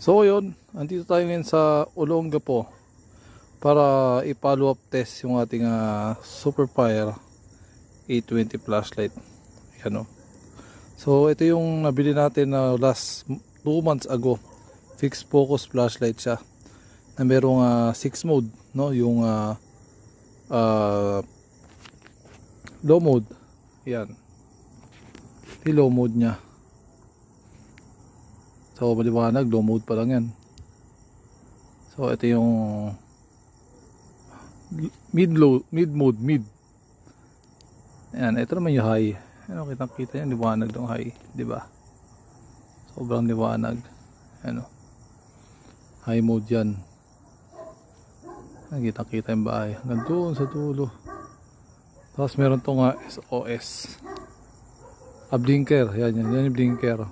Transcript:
So yun, andito tayo ngayon sa Olongapo para i-follow up test yung ating Superfire 820 flashlight. Yan, so ito yung nabili natin na last 2 months ago. Fixed focus flashlight siya na merong 6 mode, no? Yung low mode. Yan. Yung low mode niya. So maliwanag, low mode pa lang yan. So ito yung mid mode. Ayan, ito naman yung high. Ano, kitang-kita yan, liwanag ng high, di ba? Sobrang liwanag. Ano? High mode yan. Kitang-kita yung bahay. Hanggang doon sa dulo. Tapos meron tong SOS. Blinker, yan yung blinker.